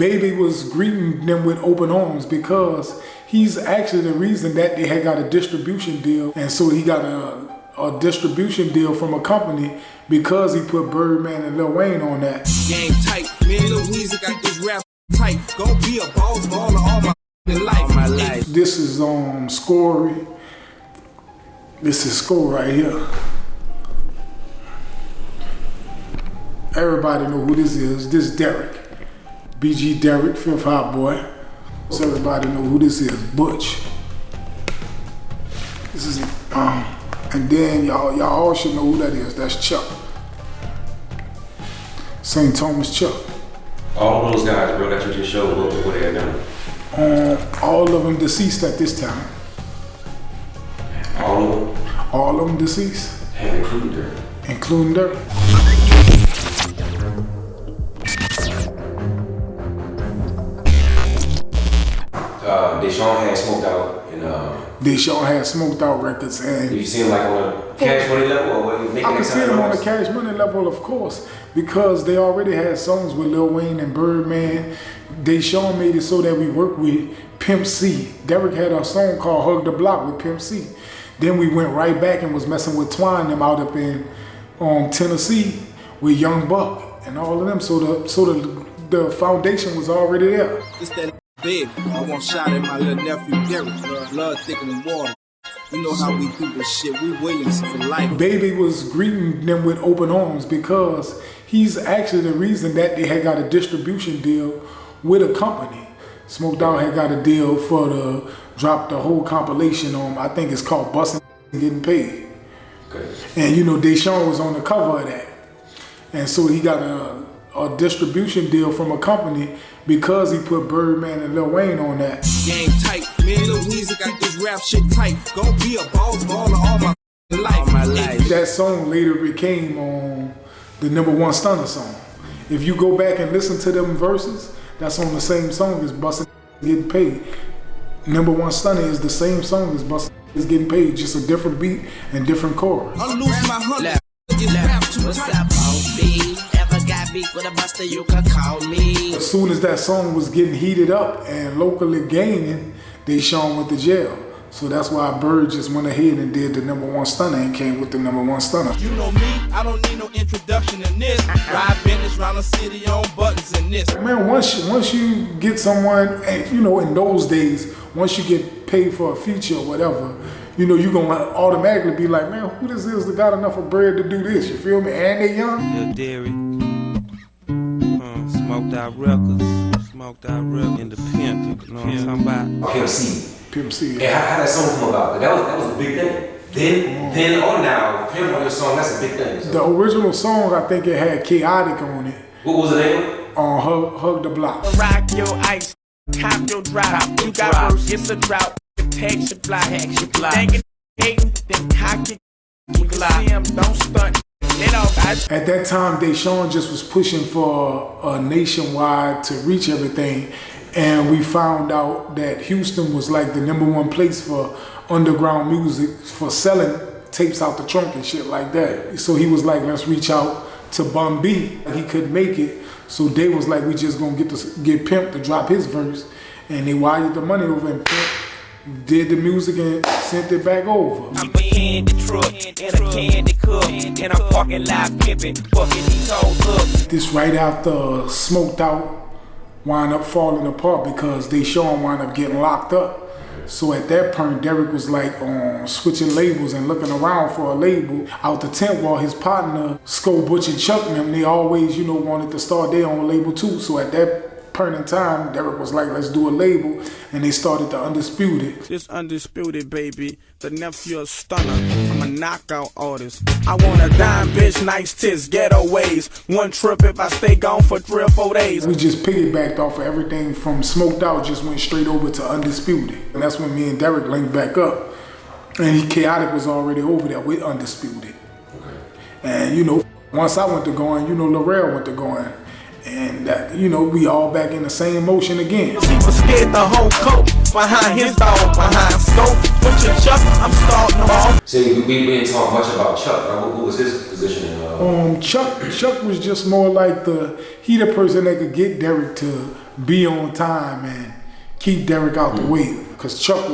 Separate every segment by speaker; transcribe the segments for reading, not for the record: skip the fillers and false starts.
Speaker 1: Baby was greeting them with open arms because he's actually the reason that they had got a distribution deal. And so he got a distribution deal from a company because he put Birdman and Lil Wayne on that.
Speaker 2: Game tight, me and Lil Weezy got this rap tight. Gon' be a boss baller all my life.
Speaker 1: This is Scory. This is Scory right here. Everybody know who this is. This is Derrick. BG Derrick, 5th Hot Boy. So everybody know who this is. Buch. This is and then y'all all should know who that is. That's Chuck. St. Thomas Chuck.
Speaker 3: All those guys, bro, that you just showed, what they had done?
Speaker 1: All of them deceased at this time.
Speaker 3: All of them?
Speaker 1: All of them deceased.
Speaker 3: And including Derrick.
Speaker 1: Including Derrick.
Speaker 3: Deshaun had smoked out and
Speaker 1: Deshaun had smoked out records, and
Speaker 3: you see him like on a Cash Money level, or what?
Speaker 1: I can see him on the Cash Money level, of course, because they already had songs with Lil Wayne and Birdman. Deshaun made it so that we worked with Pimp C. Derrick had a song called "Hug the Block" with Pimp C. Then we went right back and was messing with Twine them out up in Tennessee with Young Buch and all of them. So the foundation was already there.
Speaker 2: It's that big. I want shot at my little nephew Derrick. Blood thicker than water. You know how we do this shit. We Williams for life.
Speaker 1: Baby was greeting them with open arms because he's actually the reason that they had got a distribution deal with a company. Smoked Out had got a deal for drop the whole compilation on, I think it's called Bustin' and Getting Paid.
Speaker 3: Okay.
Speaker 1: And you know, Deshaun was on the cover of that. And so he got a distribution deal from a company because he put Birdman and Lil Wayne on that.
Speaker 2: Game tight, me and Lil Weezy got this rap shit tight. Gon' be a boss baller all my life.
Speaker 1: That song later became the #1 Stunna song. If you go back and listen to them verses, that's on the same song as Bustin' Getting Paid. #1 Stunna is the same song as Bustin' is Getting Paid, just a different beat and different chorus.
Speaker 2: I lose my hunt. What's up, with a buster, you can call me.
Speaker 1: As soon as that song was getting heated up and locally gaining, Deshaun went to jail. So that's why Bird just went ahead and did the #1 Stunna and came with the #1 Stunna.
Speaker 2: You know me, I don't need no introduction in this. Drive business round the city on buttons in this.
Speaker 1: Man, once you get someone, and you know, in those days, once you get paid for a feature or whatever, you know, you're gonna automatically be like, man, who this is that got enough of bread to do this? You feel me? And they young.
Speaker 4: Yeah, Derrick. Smoked out records, in the Pimp, you know what I'm talking about?
Speaker 3: Pimp C.
Speaker 1: Pimp C.
Speaker 3: Yeah, how that song come about? That was a big thing. Then or now, Pimp on your song, that's a big thing. So.
Speaker 1: The original song, I think it had Chaotic on it.
Speaker 3: What was the name?
Speaker 1: Hug the Block.
Speaker 5: Rock your ice, cop your drop. You got verse, it's a drought. Text your block, thinking, hating, then cock your block. Don't stunt.
Speaker 1: At that time, Deshaun just was pushing for a nationwide to reach everything, and we found out that Houston was like the #1 place for underground music, for selling tapes out the trunk and shit like that. So he was like, let's reach out to Bun B. He couldn't make it, so they was like, we just gonna get Pimp to drop his verse, and they wired the money over, and Pimp did the music and sent it back over.
Speaker 5: I'm a candy truck and a candy cup, and I'm parking lot pimping, fucking these hoes up.
Speaker 1: This right after Smoked Out wound up falling apart because Deshaun wound up getting locked up. So at that point, Derrick was like switching labels and looking around for a label out the tent, while his partner, Scory, Buch, and Chuck and them, they always, you know, wanted to start their own label too. So at that point in time, Derrick was like, let's do a label, and they started the Undisputed.
Speaker 5: This Undisputed, baby, the nephew of Stunna. I'm a knockout artist. I want a dime, bitch, nice tits, ghetto ways. One trip if I stay gone for 3 or 4 days.
Speaker 1: We just piggybacked off of everything from Smoked Out, just went straight over to Undisputed. And that's when me and Derrick linked back up. And Chaotic was already over there with Undisputed. And you know, once I went to going, you know, Lorel went to going. And that, you know, we all back in the same motion again.
Speaker 5: She was scared the whole coat behind his dog, behind Scope. With your Chuck, I'm starting them off.
Speaker 3: See, we didn't talk much about Chuck. What was his position?
Speaker 1: Chuck was just more like he the person that could get Derrick to be on time and keep Derrick out the way. Because Chuck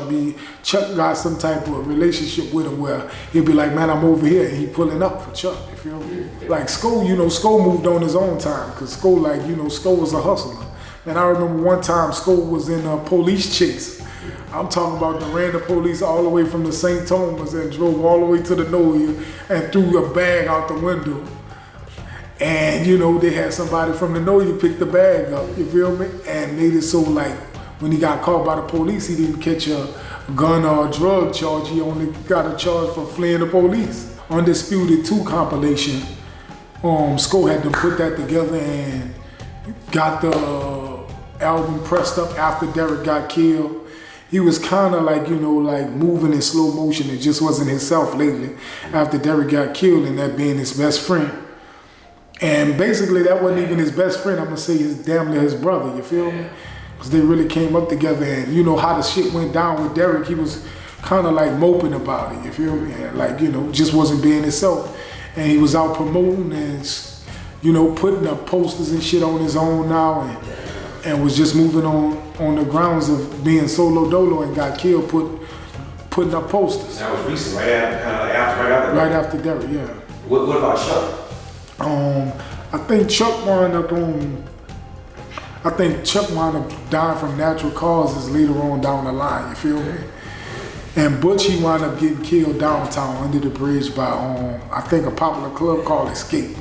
Speaker 1: got some type of relationship with him where he'd be like, man, I'm over here, and he pulling up for Chuck, you feel me? Like Sco, Sco moved on his own time, because Sco, Sco was a hustler. Man, I remember one time Sco was in a police chase. I'm talking about the random police all the way from the St. Thomas and drove all the way to the Magnolia and threw a bag out the window. And, they had somebody from the Magnolia pick the bag up, you feel me? And made it so when he got caught by the police, he didn't catch a gun or a drug charge. He only got a charge for fleeing the police. Undisputed 2 compilation. Sco had to put that together and got the album pressed up after Derrick got killed. He was kind of moving in slow motion. It just wasn't himself lately after Derrick got killed, and that being his best friend. And basically that wasn't even his best friend. I'm gonna say he's damn near his brother, you feel me? Because they really came up together, and how the shit went down with Derrick, he was kind of moping about it, you feel me? And just wasn't being himself. And he was out promoting and, putting up posters and shit on his own now, and was just moving on the grounds of being solo dolo, and got killed putting up posters.
Speaker 3: That was recent, right after?
Speaker 1: Right after Derrick, yeah.
Speaker 3: What about Chuck?
Speaker 1: I think Chuck wound up dying from natural causes later on down the line, you feel me? And Buch, he wound up getting killed downtown under the bridge by, I think, a popular club called Escape.